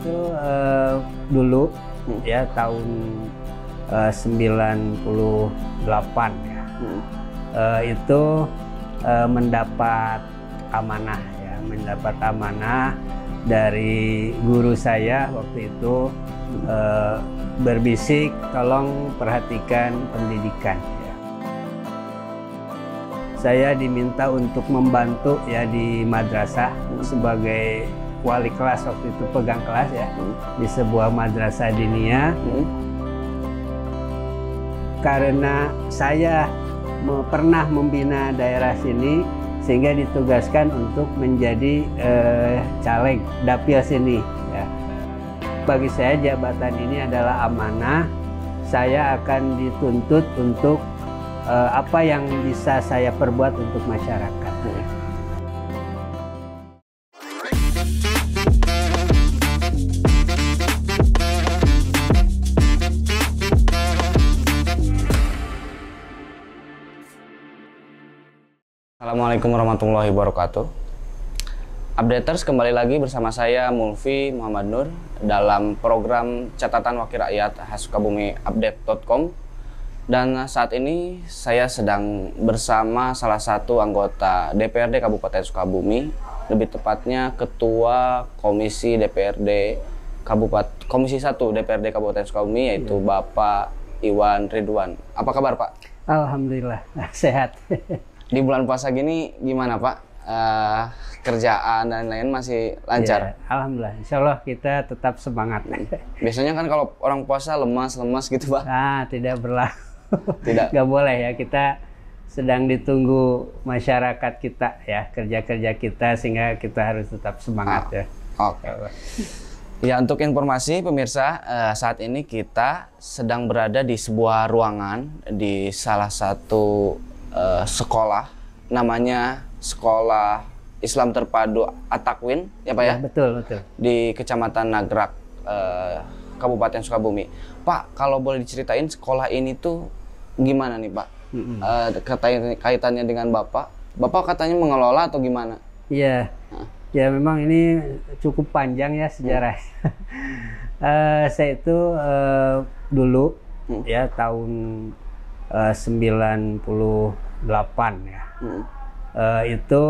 itu dulu ya tahun 98 ya. Itu mendapat amanah dari guru saya waktu itu, berbisik tolong perhatikan pendidikan ya. Saya diminta untuk membantu ya di madrasah sebagai wali kelas waktu itu, pegang kelas ya di sebuah madrasah diniyah. Karena saya pernah membina daerah sini, sehingga ditugaskan untuk menjadi caleg dapil sini ya. Bagi saya jabatan ini adalah amanah. Saya akan dituntut untuk apa yang bisa saya perbuat untuk masyarakat ya. Assalamualaikum warahmatullahi wabarakatuh. Updaters, kembali lagi bersama saya Mulfi Muhammad Nur dalam program Catatan Wakil Rakyat khas Sukabumi update.com. Dan saat ini saya sedang bersama salah satu anggota DPRD Kabupaten Sukabumi, lebih tepatnya Ketua Komisi DPRD Komisi 1 DPRD Kabupaten Sukabumi, yaitu Bapak Iwan Ridwan. Apa kabar, Pak? Alhamdulillah sehat. Di bulan puasa gini gimana, Pak? Kerjaan dan lain-lain masih lancar? Ya, alhamdulillah. Insya Allah kita tetap semangat. Biasanya kan kalau orang puasa lemas gitu, Pak. Tidak berlaku. Tidak. Gak boleh ya, kita sedang ditunggu masyarakat kita ya, kerja-kerja kita, sehingga kita harus tetap semangat ya. Oke. Ya, untuk informasi pemirsa, saat ini kita sedang berada di sebuah ruangan di salah satu sekolah, namanya Sekolah Islam Terpadu At-Takwin ya, Pak ya? Betul. Di Kecamatan Nagrak, Kabupaten Sukabumi. Pak, kalau boleh diceritain sekolah ini tuh gimana nih, Pak? Kaitannya dengan Bapak katanya mengelola atau gimana? Iya, ya memang ini cukup panjang ya sejarah. Saya itu dulu ya tahun 98 ya, itu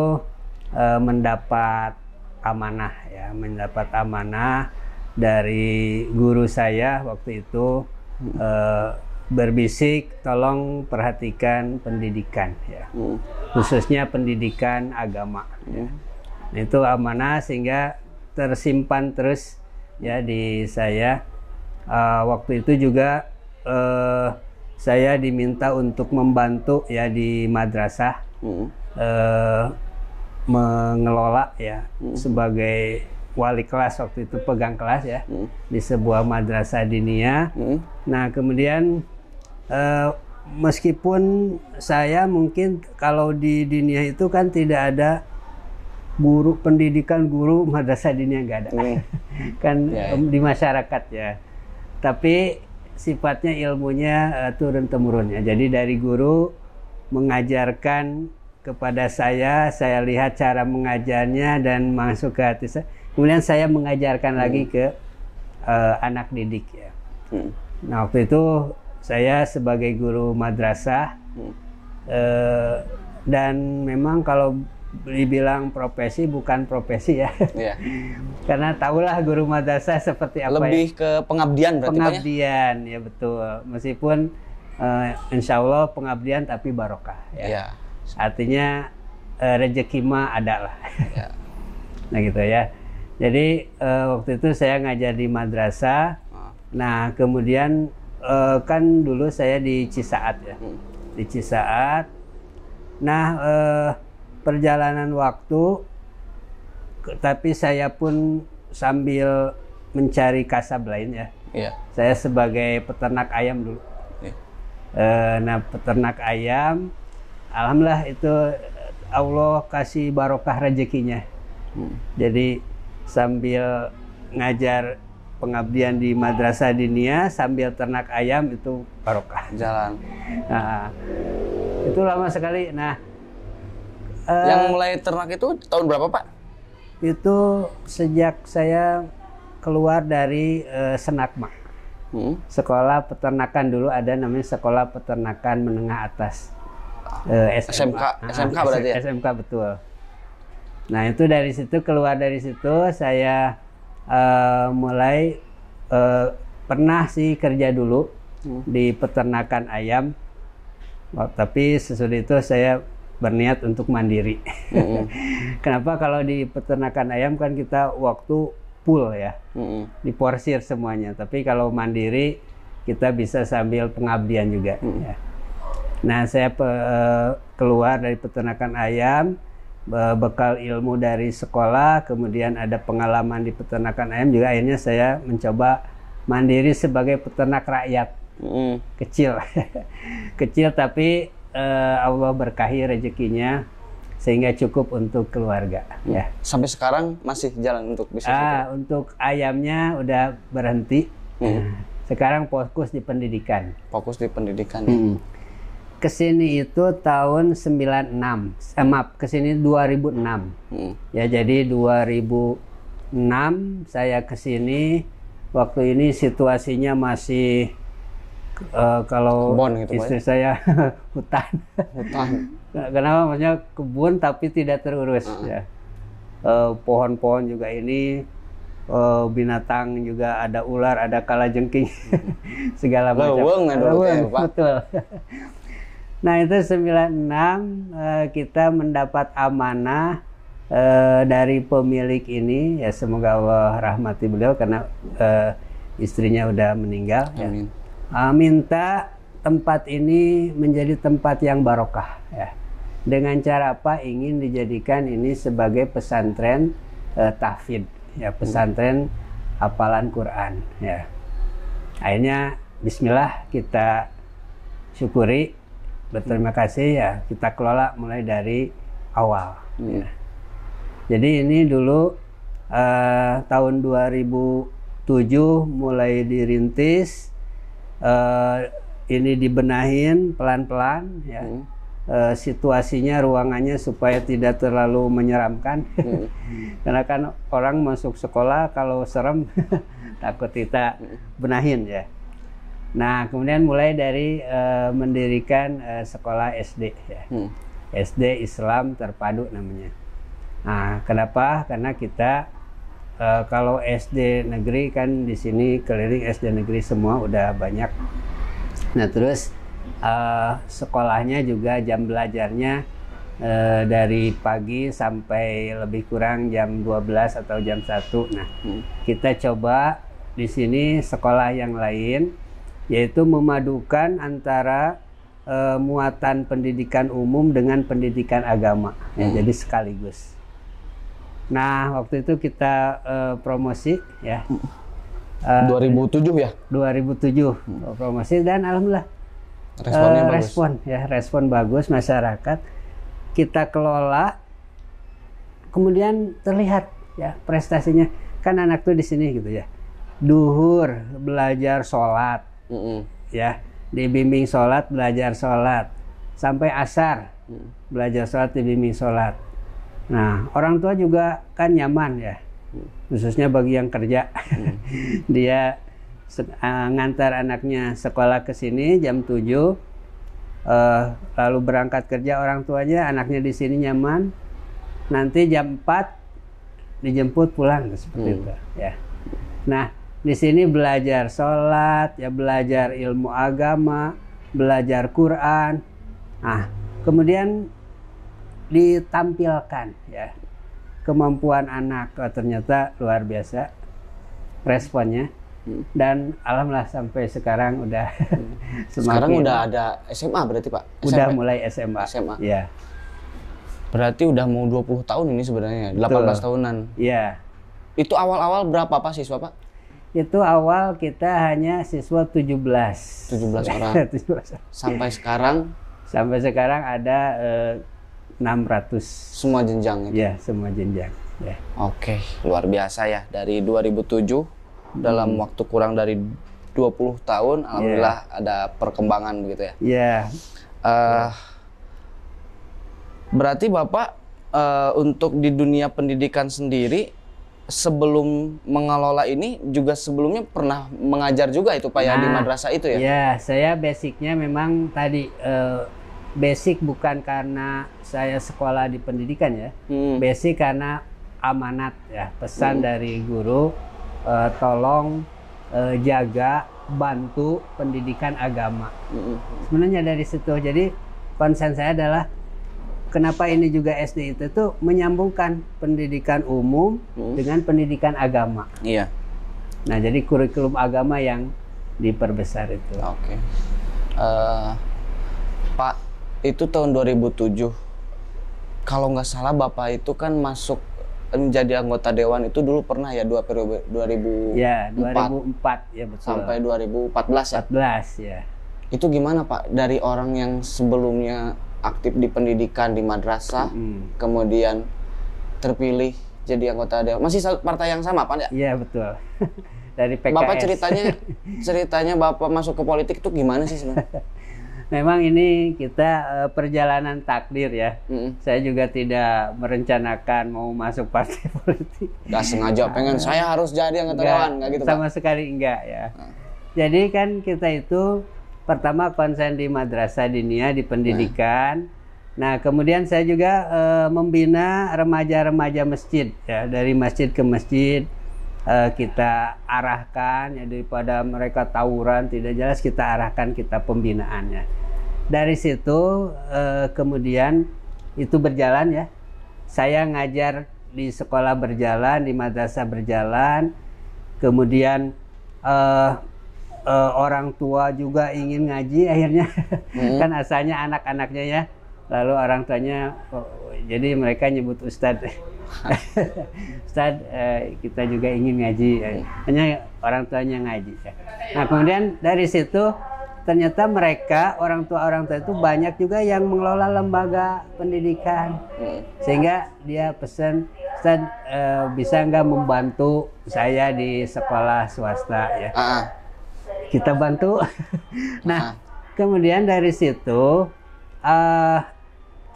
mendapat amanah dari guru saya waktu itu, berbisik tolong perhatikan pendidikan ya, khususnya pendidikan agama ya. Itu amanah sehingga tersimpan terus ya di saya. Waktu itu juga saya diminta untuk membantu ya di madrasah, mengelola ya, sebagai wali kelas waktu itu, pegang kelas ya di sebuah madrasah diniyah. Nah kemudian meskipun saya mungkin kalau di diniyah itu kan tidak ada guru madrasah diniyah, nggak ada kan di masyarakat ya, tapi sifatnya ilmunya turun-temurun ya. Jadi dari guru mengajarkan kepada saya lihat cara mengajarnya dan masuk ke hati saya. Kemudian saya mengajarkan lagi ke anak didik ya. Nah waktu itu saya sebagai guru madrasah, dan memang kalau dibilang profesi bukan profesi ya. Karena tahulah guru madrasah seperti apa, lebih ke pengabdian berarti, pengabdian ya, betul. Meskipun insya Allah pengabdian tapi barokah ya. Artinya rezeki mah ada lah. Nah gitu ya. Jadi waktu itu saya ngajar di madrasah. Nah kemudian kan dulu saya di Cisaat ya, di Cisaat. Nah perjalanan waktu, tapi saya pun sambil mencari kasab lain ya. Saya sebagai peternak ayam dulu. Nah peternak ayam, alhamdulillah itu Allah kasih barokah rezekinya. Jadi sambil ngajar pengabdian di madrasah diniyah sambil ternak ayam, itu barokah jalan. Nah itu lama sekali. Nah yang mulai ternak itu tahun berapa, Pak? Itu sejak saya keluar dari Senakma. Sekolah peternakan dulu ada namanya Sekolah Peternakan Menengah Atas. SMK berarti ya? SMK betul. Nah itu dari situ, keluar dari situ saya mulai pernah sih kerja dulu di peternakan ayam. Tapi sesudah itu saya berniat untuk mandiri. Kenapa? Kalau di peternakan ayam kan kita waktu full ya, diporsir semuanya. Tapi kalau mandiri kita bisa sambil pengabdian juga. Ya. Nah saya keluar dari peternakan ayam, bekal ilmu dari sekolah, kemudian ada pengalaman di peternakan ayam juga. Akhirnya saya mencoba mandiri sebagai peternak rakyat. Kecil, kecil tapi Allah berkahi rezekinya sehingga cukup untuk keluarga. Ya. Sampai sekarang masih jalan untuk bisnis itu? Untuk ayamnya udah berhenti. Sekarang fokus di pendidikan. Fokus di pendidikan. Kesini itu tahun 96, maaf, kesini 2006. Ya, jadi 2006 saya kesini. Waktu ini situasinya masih kalau kebun gitu, istri saya hutan. Kenapa? Maksudnya kebun tapi tidak terurus. Ya. Pohon-pohon juga ini, binatang juga, ada ular, ada kalajengking, segala macam. Betul. Nah itu 96 kita mendapat amanah dari pemilik ini, ya semoga Allah rahmati beliau karena istrinya udah meninggal. Amin. Ya. Minta tempat ini menjadi tempat yang barokah. Ya. Dengan cara apa? Ingin dijadikan ini sebagai pesantren tahfidz, ya pesantren hafalan Quran. Ya. Akhirnya Bismillah kita syukuri, berterima kasih ya, kita kelola mulai dari awal. Ya. Jadi ini dulu tahun 2007 mulai dirintis, ini dibenahin pelan-pelan ya. Situasinya, ruangannya supaya tidak terlalu menyeramkan. Karena kan orang masuk sekolah kalau serem takut kita benahin ya. Nah kemudian mulai dari mendirikan sekolah SD ya. SD Islam Terpadu namanya. Nah kenapa? Karena kita kalau SD negeri kan di sini keliling SD negeri semua udah banyak. Nah terus sekolahnya juga jam belajarnya dari pagi sampai lebih kurang jam 12 atau jam 1. Nah kita coba di sini sekolah yang lain, yaitu memadukan antara muatan pendidikan umum dengan pendidikan agama, ya, jadi sekaligus. Nah waktu itu kita promosi ya. 2007 ya? 2007 promosi dan alhamdulillah respon bagus masyarakat. Kita kelola, kemudian terlihat ya prestasinya. Kan anak tuh di sini gitu ya. Duhur belajar sholat, ya dibimbing sholat, belajar sholat sampai asar, belajar sholat, dibimbing sholat. Nah orang tua juga kan nyaman ya, khususnya bagi yang kerja. Dia ngantar anaknya sekolah ke sini jam 7, lalu berangkat kerja orang tuanya, anaknya di sini nyaman. Nanti jam 4 dijemput pulang seperti itu ya. Nah di sini belajar sholat, ya belajar ilmu agama, belajar Quran. Nah kemudian ditampilkan ya kemampuan anak, ternyata luar biasa responnya. Dan alhamdulillah sampai sekarang udah sekarang udah ada SMA berarti Pak? Udah mulai SMA. Ya. Berarti udah mau 20 tahun ini sebenarnya, 18 tahunan. Iya. Itu awal-awal berapa Pak siswa Pak? Itu awal kita hanya siswa 17 orang. 17. Sampai sekarang? Sampai sekarang ada 600. Semua jenjang itu? Ya, semua jenjang. Ya. Oke, luar biasa ya. Dari 2007 dalam waktu kurang dari 20 tahun, alhamdulillah ada perkembangan begitu ya. Iya. Berarti Bapak untuk di dunia pendidikan sendiri sebelum mengelola ini juga sebelumnya pernah mengajar juga itu Pak ya di madrasah itu ya? Ya, saya basicnya memang tadi basic bukan karena saya sekolah di pendidikan ya, basic karena amanat ya, pesan dari guru, tolong jaga, bantu pendidikan agama. Sebenarnya dari situ, jadi konsen saya adalah kenapa ini juga SD itu tuh menyambungkan pendidikan umum dengan pendidikan agama. Iya. Nah, jadi kurikulum agama yang diperbesar itu. Oke. Pak, itu tahun 2007. Kalau nggak salah Bapak itu kan masuk menjadi anggota dewan itu dulu pernah ya 2 periode 2004. Ya, 2004 ya betul. Sampai 2014 ya. 14 ya. Itu gimana Pak dari orang yang sebelumnya aktif di pendidikan di madrasah, kemudian terpilih jadi anggota dewan. Masih partai yang sama Pak ya? Iya betul. Dari PKS. Bapak ceritanya Bapak masuk ke politik itu gimana sih sebenarnya? Memang ini kita perjalanan takdir ya. Saya juga tidak merencanakan mau masuk partai politik. Gak sengaja pengen saya harus jadi anggota dewan, nggak gitu Pak? Sama sekali enggak ya. Jadi kan kita itu pertama konsen di madrasah diniyah di pendidikan. Nah, kemudian saya juga membina remaja-remaja masjid ya, dari masjid ke masjid kita arahkan ya, daripada mereka tawuran tidak jelas kita arahkan, kita pembinaannya. Dari situ kemudian itu berjalan ya. Saya ngajar di sekolah berjalan, di madrasah berjalan. Kemudian orang tua juga ingin ngaji akhirnya. Kan asalnya anak-anaknya ya, lalu orang tuanya jadi mereka nyebut Ustadz. Ustadz kita juga ingin ngaji, hanya orang tuanya ngaji ya. Nah kemudian dari situ ternyata mereka orang tua itu banyak juga yang mengelola lembaga pendidikan, sehingga dia pesan, Ustadz bisa nggak membantu saya di sekolah swasta ya. Kita bantu. Nah, kemudian dari situ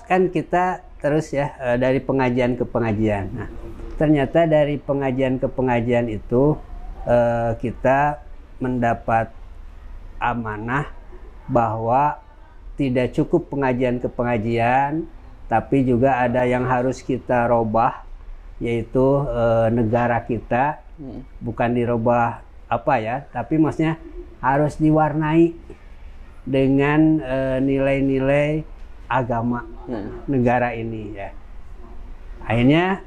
kan kita terus ya dari pengajian ke pengajian. Nah, ternyata dari pengajian ke pengajian itu kita mendapat amanah bahwa tidak cukup pengajian ke pengajian, tapi juga ada yang harus kita robah, yaitu negara kita. Bukan dirubah apa ya, tapi maksudnya harus diwarnai dengan nilai-nilai agama negara ini ya. Akhirnya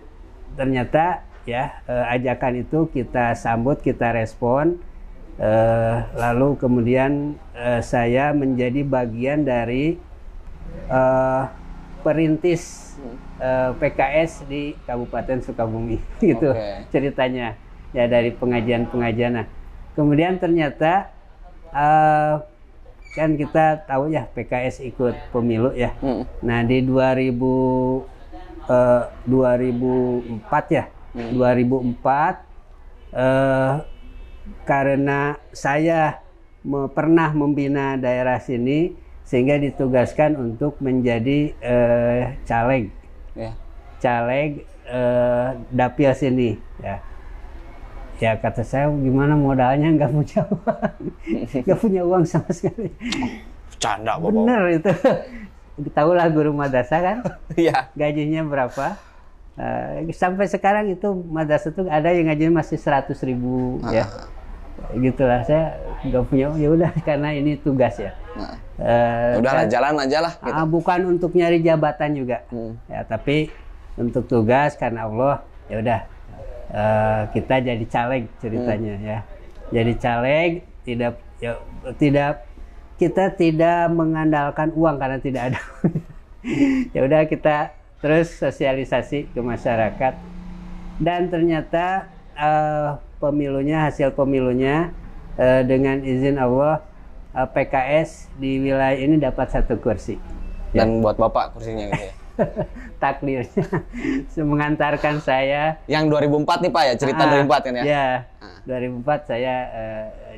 ternyata ya ajakan itu kita sambut, kita respon, lalu kemudian saya menjadi bagian dari perintis PKS di Kabupaten Sukabumi gitu. Ceritanya ya dari pengajian-pengajian. Nah, kemudian ternyata kan kita tahu ya PKS ikut pemilu ya. Nah di 2004 ya, 2004 karena saya pernah membina daerah sini sehingga ditugaskan untuk menjadi caleg, caleg dapil sini ya. Ya kata saya gimana modalnya, nggak punya uang, nggak punya uang sama sekali. Canda Bapak. Bener itu. Tahulah guru madrasah kan, gajinya berapa. Sampai sekarang itu madrasah itu ada yang gajinya masih 100.000 ya. Gitulah, saya nggak punya, ya udah karena ini tugas ya. Udahlah jalan aja lah. Gitu. Bukan untuk nyari jabatan juga, ya tapi untuk tugas karena Allah ya udah. Kita jadi caleg ceritanya ya. Jadi caleg kita tidak mengandalkan uang karena tidak ada. Ya udah kita terus sosialisasi ke masyarakat dan ternyata hasil pemilunya dengan izin Allah PKS di wilayah ini dapat 1 kursi. Dan buat Bapak kursinya gitu ya. Takdirnya mengantarkan saya yang 2004 nih Pak ya, cerita 2004 kan ya? Ya, 2004 saya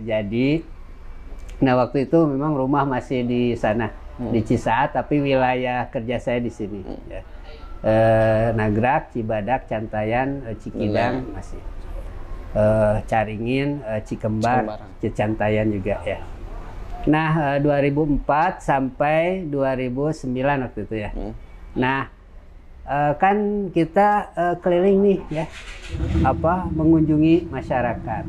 jadi. Nah waktu itu memang rumah masih di sana di Cisaat, tapi wilayah kerja saya di sini. Ya. Nagrak, Cibadak, Cantayan, Cikidang masih. Caringin, Cikembar, Cicantayan juga ya. Nah, 2004 sampai 2009 waktu itu ya. Nah, kan kita keliling nih ya, mengunjungi masyarakat.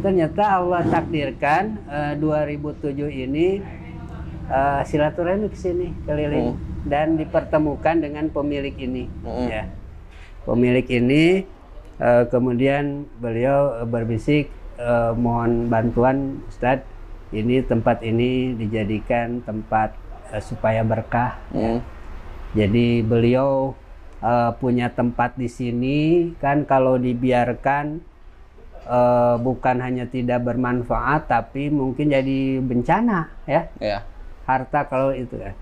Ternyata Allah takdirkan 2007 ini silaturahmi ke sini keliling dan dipertemukan dengan pemilik ini. Ya. Pemilik ini kemudian beliau berbisik, mohon bantuan Ustadz, ini tempat ini dijadikan tempat supaya berkah. Ya. Jadi beliau punya tempat di sini kan, kalau dibiarkan bukan hanya tidak bermanfaat tapi mungkin jadi bencana ya. Harta kalau itu kan.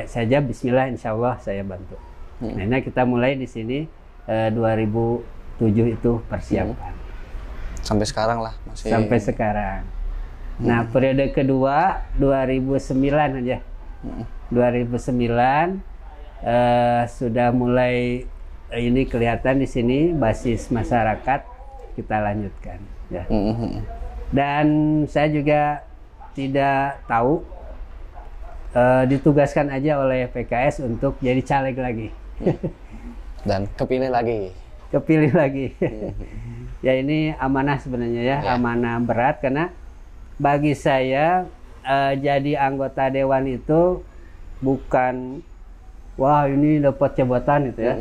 Saja Bismillah, insya Allah saya bantu. Nah, kita mulai di sini 2007 itu persiapan. Sampai sekarang lah masih. Sampai sekarang. Nah, periode kedua 2009 aja. 2009 sudah mulai ini kelihatan di sini basis masyarakat, kita lanjutkan ya. Dan saya juga tidak tahu, ditugaskan aja oleh PKS untuk jadi caleg lagi. Dan kepilih lagi. Ya, ini amanah sebenarnya ya. Amanah berat, karena bagi saya jadi anggota dewan itu bukan wah ini dapat jabatan itu ya.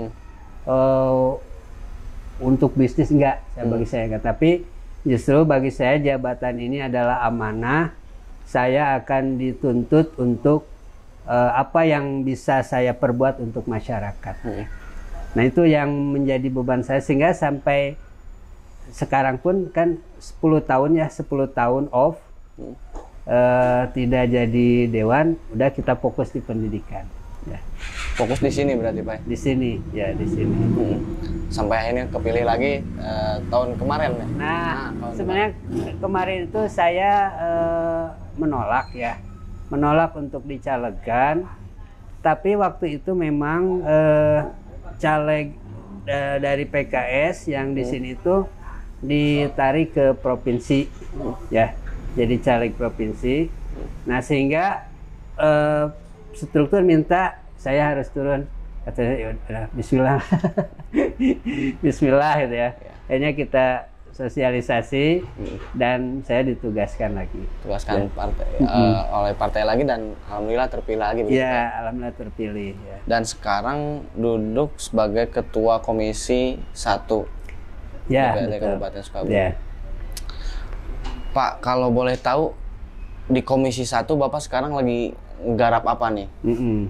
Untuk bisnis enggak, bagi saya enggak. Tapi justru bagi saya jabatan ini adalah amanah. Saya akan dituntut untuk apa yang bisa saya perbuat untuk masyarakat. Nah, itu yang menjadi beban saya, sehingga sampai sekarang pun kan 10 tahun off, tidak jadi dewan, udah kita fokus di pendidikan. Ya. Fokus di sini berarti Pak? Di sini. Sampai akhirnya kepilih lagi tahun kemarin ya? Nah sebenarnya kemarin itu saya menolak untuk dicalegan, tapi waktu itu memang caleg dari PKS yang di sini itu ditarik ke provinsi ya, jadi caleg provinsi. Nah, sehingga struktur minta saya harus turun, katanya ya udah Bismillah. Bismillah gitu ya. Akhirnya kita sosialisasi dan saya ditugaskan lagi. Oleh partai lagi, dan alhamdulillah terpilih lagi. Ya, alhamdulillah terpilih ya. Dan sekarang duduk sebagai ketua komisi 1 DPRD Kabupaten Sukabumi. Ya. Pak, kalau boleh tahu di komisi 1 Bapak sekarang lagi garap apa nih?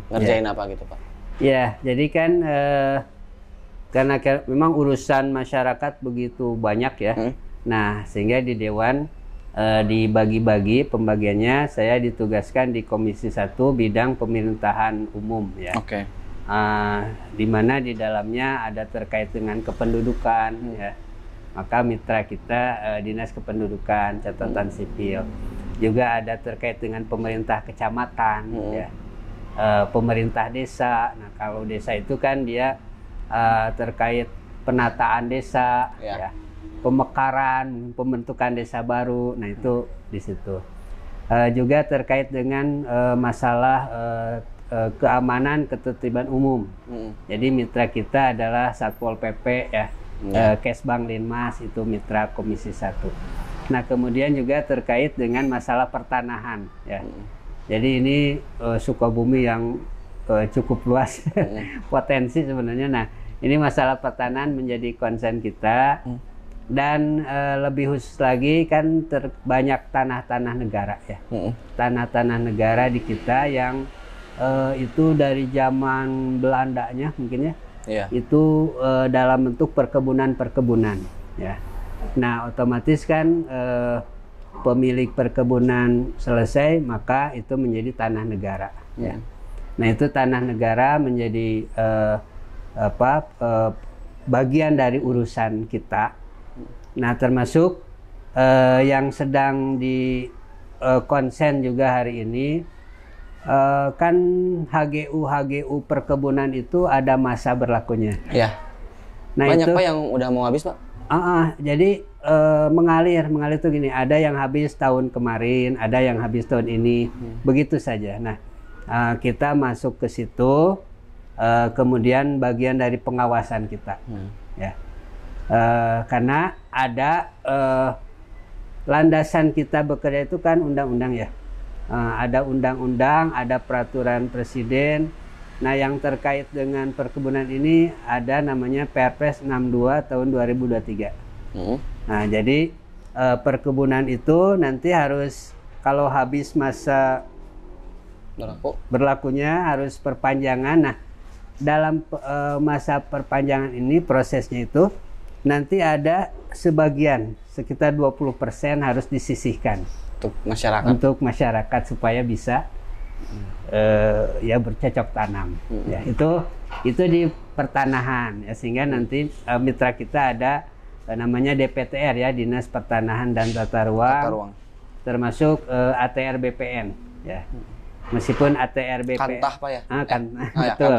Ngerjain apa gitu Pak? Ya, jadi kan karena memang urusan masyarakat begitu banyak ya. Nah, sehingga di Dewan dibagi-bagi pembagiannya. Saya ditugaskan di Komisi 1 bidang pemerintahan umum ya. Di mana di dalamnya ada terkait dengan kependudukan ya. Maka mitra kita Dinas Kependudukan, Catatan Sipil. Juga ada terkait dengan pemerintah kecamatan ya. Pemerintah desa. Nah, kalau desa itu kan dia terkait penataan desa ya. Pemekaran, pembentukan desa baru. Nah, itu di situ. Juga terkait dengan masalah keamanan ketertiban umum. Jadi mitra kita adalah Satpol PP ya. Kesbang Linmas itu mitra Komisi 1. Nah, kemudian juga terkait dengan masalah pertanahan ya. Jadi ini Sukabumi yang cukup luas potensi sebenarnya. Nah, ini masalah pertanahan menjadi konsen kita. Dan lebih khusus lagi kan banyak tanah-tanah negara ya. Tanah-tanah negara di kita yang itu dari zaman Belandanya mungkin ya. Itu dalam bentuk perkebunan ya. Nah, otomatis kan pemilik perkebunan selesai, maka itu menjadi tanah negara ya. Nah, itu tanah negara menjadi bagian dari urusan kita. Nah, termasuk yang sedang di konsen juga hari ini Kan HGU perkebunan itu ada masa berlakunya. Ya. Nah, banyak itu, Pak yang udah mau habis Pak? Jadi mengalir tuh gini, ada yang habis tahun kemarin, ada yang habis tahun ini, begitu saja. Nah, kita masuk ke situ, kemudian bagian dari pengawasan kita, ya, karena ada landasan kita bekerja itu kan undang-undang ya. Ada undang-undang, ada peraturan presiden. Nah, yang terkait dengan perkebunan ini ada namanya Perpres 62 tahun 2023. Nah, jadi perkebunan itu nanti harus, kalau habis masa berlakunya harus perpanjangan. Nah, dalam masa perpanjangan ini prosesnya itu nanti ada sebagian sekitar 20% harus disisihkan untuk masyarakat supaya bisa ya bercocok tanam. Ya, itu di pertanahan ya, sehingga nanti mitra kita ada namanya DPTR ya, Dinas Pertanahan dan Tata Ruang. Termasuk ATR BPN ya. Meskipun ATR BPN Kantah Pak ya? Betul.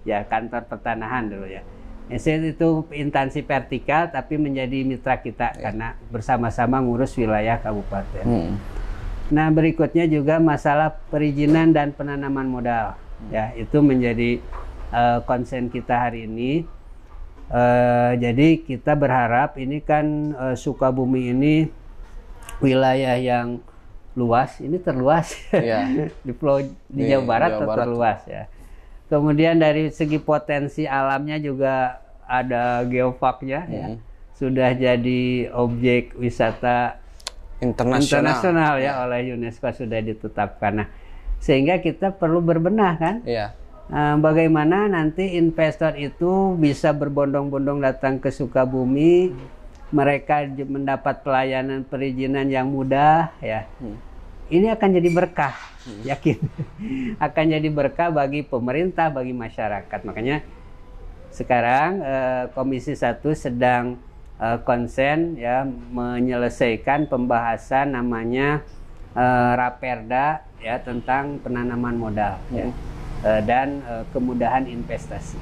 Ya, kantor pertanahan dulu ya. Itu instansi vertikal tapi menjadi mitra kita karena bersama-sama ngurus wilayah kabupaten. Nah, berikutnya juga masalah perizinan dan penanaman modal. Ya, itu menjadi konsen kita hari ini. Jadi kita berharap ini kan Sukabumi ini wilayah yang luas, ini terluas di Pulau di Jawa Barat terluas ya. Kemudian dari segi potensi alamnya juga ada geoparknya ya. Sudah jadi objek wisata internasional ya, oleh UNESCO sudah ditetapkan. Nah, sehingga kita perlu berbenah kan? Bagaimana nanti investor itu bisa berbondong-bondong datang ke Sukabumi, mereka mendapat pelayanan perizinan yang mudah ya. Ini akan jadi berkah, yakin akan jadi berkah bagi pemerintah, bagi masyarakat. Makanya sekarang Komisi 1 sedang konsen ya menyelesaikan pembahasan namanya Raperda ya, tentang penanaman modal ya, dan kemudahan investasi.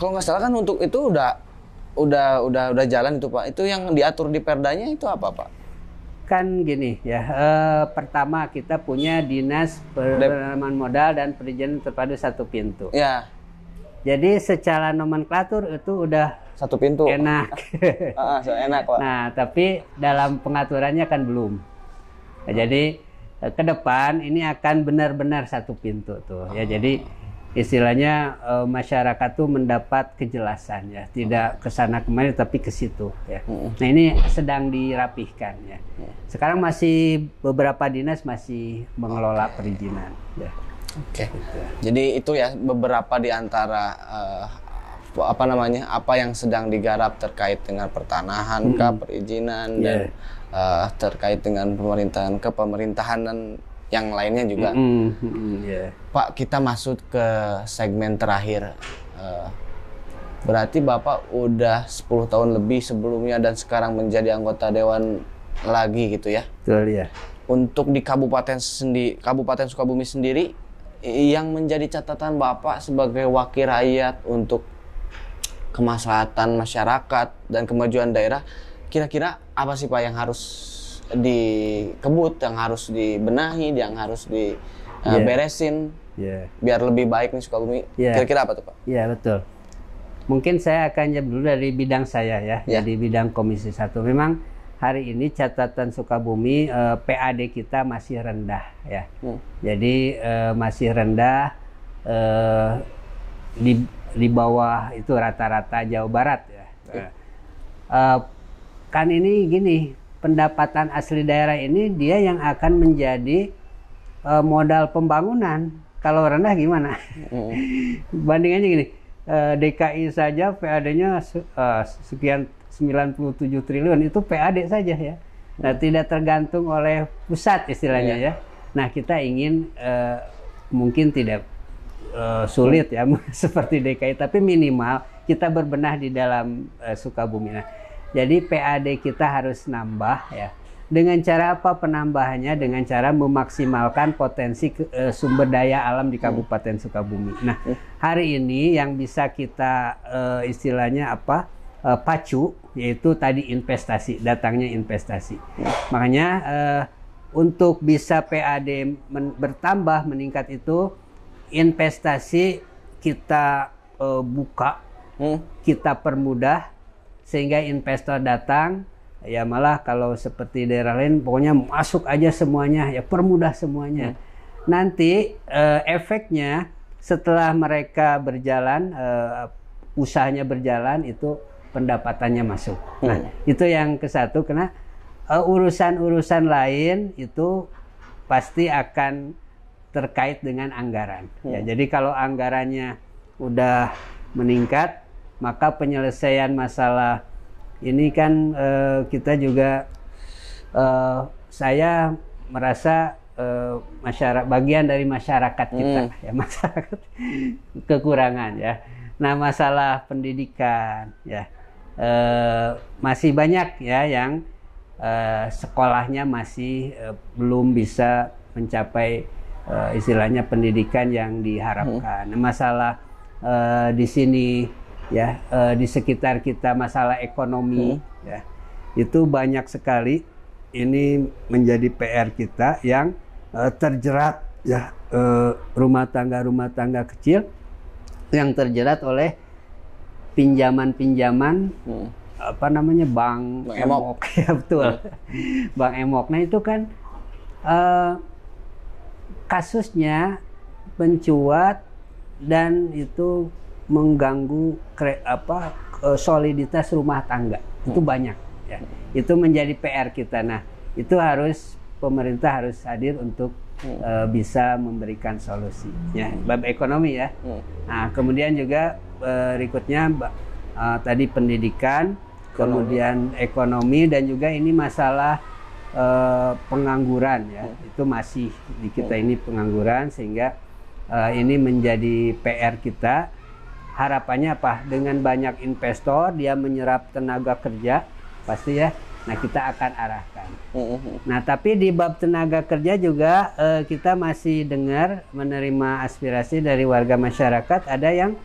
Kalau nggak salah kan untuk itu udah jalan itu Pak. Itu yang diatur di perdanya itu apa Pak? Kan gini ya, pertama kita punya Dinas Penanaman Modal dan Perizinan Terpadu Satu Pintu. Ya. Jadi secara nomenklatur itu udah satu pintu. Enak. Enak Pak. Nah, tapi dalam pengaturannya kan belum. Nah, jadi ke depan ini akan benar-benar satu pintu tuh. Ya, jadi istilahnya masyarakat tuh mendapat kejelasan ya, tidak ke sana kemari tapi ke situ ya. Nah, ini sedang dirapihkan ya. Sekarang masih beberapa dinas masih mengelola perizinan ya. Gitu. Jadi itu ya beberapa di antara apa yang sedang digarap terkait dengan pertanahan, perizinan dan terkait dengan pemerintahan dan yang lainnya juga. Pak, kita masuk ke segmen terakhir. Berarti Bapak udah 10 tahun lebih sebelumnya dan sekarang menjadi anggota dewan lagi gitu ya? Betul ya. Untuk di Kabupaten Sukabumi sendiri, yang menjadi catatan Bapak sebagai wakil rakyat untuk kemaslahatan masyarakat dan kemajuan daerah, kira-kira apa sih Pak yang harus dikebut, yang harus dibenahi, yang harus diberesin biar lebih baik nih Sukabumi? Kira-kira apa tuh Pak? Iya, betul. Mungkin saya akan jawab dulu dari bidang saya ya, jadi bidang Komisi 1. Memang hari ini catatan Sukabumi PAD kita masih rendah ya. Jadi masih rendah di bawah itu rata-rata Jawa Barat ya. Kan ini gini, pendapatan asli daerah ini dia yang akan menjadi modal pembangunan. Kalau rendah gimana? Bandingannya gini, DKI saja PAD-nya sekian 97 triliun, itu PAD saja ya. Nah, tidak tergantung oleh pusat istilahnya ya. Nah, kita ingin mungkin tidak sulit ya seperti DKI, tapi minimal kita berbenah di dalam Sukabumi. Nah, jadi PAD kita harus nambah ya. Dengan cara apa penambahannya? Dengan cara memaksimalkan potensi sumber daya alam di Kabupaten Sukabumi. Nah, hari ini yang bisa kita istilahnya apa? Pacu, yaitu tadi investasi, datangnya investasi. Makanya untuk bisa PAD bertambah meningkat itu investasi kita buka, kita permudah sehingga investor datang. Ya malah kalau seperti daerah lain pokoknya masuk aja semuanya, ya permudah semuanya. Nanti efeknya setelah mereka berjalan, usahanya berjalan, itu pendapatannya masuk. Nah itu yang ke-1, karena urusan-urusan lain itu pasti akan terkait dengan anggaran. Ya, jadi kalau anggarannya udah meningkat, maka penyelesaian masalah ini kan kita juga saya merasa bagian dari masyarakat kita, ya masyarakat kekurangan ya. Nah masalah pendidikan ya masih banyak ya yang sekolahnya masih belum bisa mencapai istilahnya pendidikan yang diharapkan. Nah, masalah di sini ya di sekitar kita masalah ekonomi ya itu banyak sekali. Ini menjadi PR kita yang terjerat ya rumah tangga kecil yang terjerat oleh pinjaman apa namanya bank emok ya betul. Bank emok. Nah itu kan kasusnya mencuat dan itu mengganggu soliditas rumah tangga. Itu banyak ya. Itu menjadi PR kita. Nah, itu harus pemerintah harus hadir untuk bisa memberikan solusi ya, bab ekonomi ya. Nah, kemudian juga berikutnya tadi pendidikan, kemudian ekonomi, dan juga ini masalah pengangguran ya. Itu masih di kita ini pengangguran, sehingga ini menjadi PR kita. Harapannya apa? Dengan banyak investor, dia menyerap tenaga kerja, pasti ya. Nah, kita akan arahkan. Nah, tapi di bab tenaga kerja juga kita masih dengar, menerima aspirasi dari warga masyarakat. Ada yang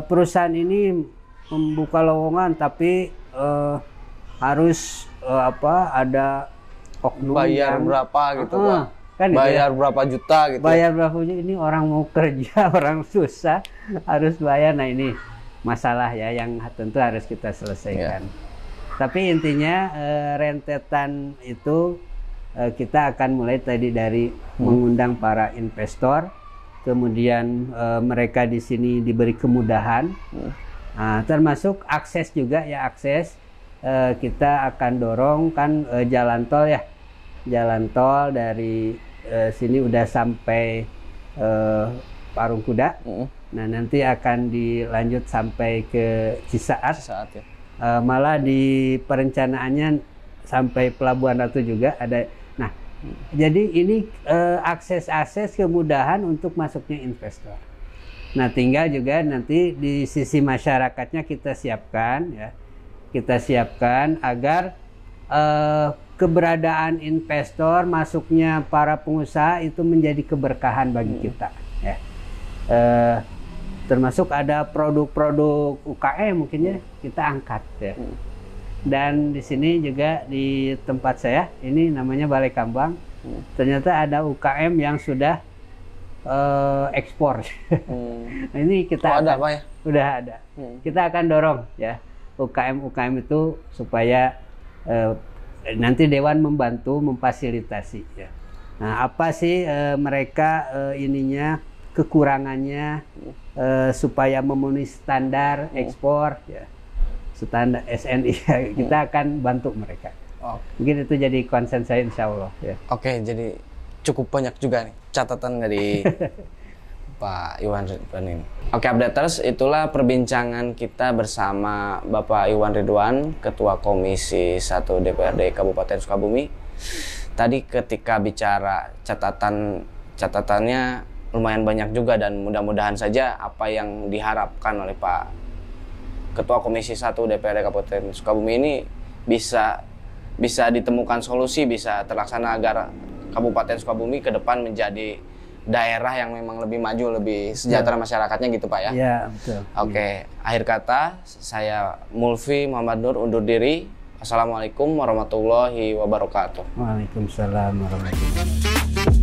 perusahaan ini membuka lowongan, tapi harus ada oknum bayar yang berapa gitu, Pak. Kan bayar gitu ya? Berapa juta gitu. Bayar berapa juta, ini orang mau kerja, orang susah harus bayar. Nah, ini masalah ya yang tentu harus kita selesaikan. Tapi intinya rentetan itu kita akan mulai tadi dari mengundang para investor, kemudian mereka di sini diberi kemudahan, termasuk akses juga ya, akses kita akan dorong kan jalan tol ya. Jalan tol dari sini udah sampai Parung Kuda. Nah, nanti akan dilanjut sampai ke Cisaat ya. Malah di perencanaannya sampai Pelabuhan Ratu juga ada. Nah, jadi ini akses kemudahan untuk masuknya investor. Nah, tinggal juga nanti di sisi masyarakatnya kita siapkan ya. Kita siapkan agar keberadaan investor, masuknya para pengusaha itu menjadi keberkahan bagi kita ya. Termasuk ada produk-produk UKM mungkin ya kita angkat ya. Dan di sini juga di tempat saya ini namanya Balai Kambang, ternyata ada UKM yang sudah ekspor. Nah, ini kita ada Pak ya? Udah ada. Kita akan dorong ya UKM itu supaya nanti Dewan membantu memfasilitasi ya. Nah, apa sih mereka ininya kekurangannya supaya memenuhi standar ekspor ya, standar SNI ya, kita akan bantu mereka. Mungkin itu jadi concern saya insya Allah ya. Oke, jadi cukup banyak juga nih catatan dari Pak Iwan Ridwan ini. Oke, updaters, itulah perbincangan kita bersama Bapak Iwan Ridwan, Ketua Komisi 1 DPRD Kabupaten Sukabumi. Tadi ketika bicara catatannya lumayan banyak juga, dan mudah-mudahan saja apa yang diharapkan oleh Pak Ketua Komisi 1 DPRD Kabupaten Sukabumi ini bisa bisa ditemukan solusi, bisa terlaksana agar Kabupaten Sukabumi ke depan menjadi daerah yang memang lebih maju, lebih sejahtera masyarakatnya gitu Pak ya? Iya, betul. Oke, akhir kata saya Mulfi Muhammad Nur undur diri. Assalamualaikum warahmatullahi wabarakatuh. Waalaikumsalam warahmatullahi wabarakatuh.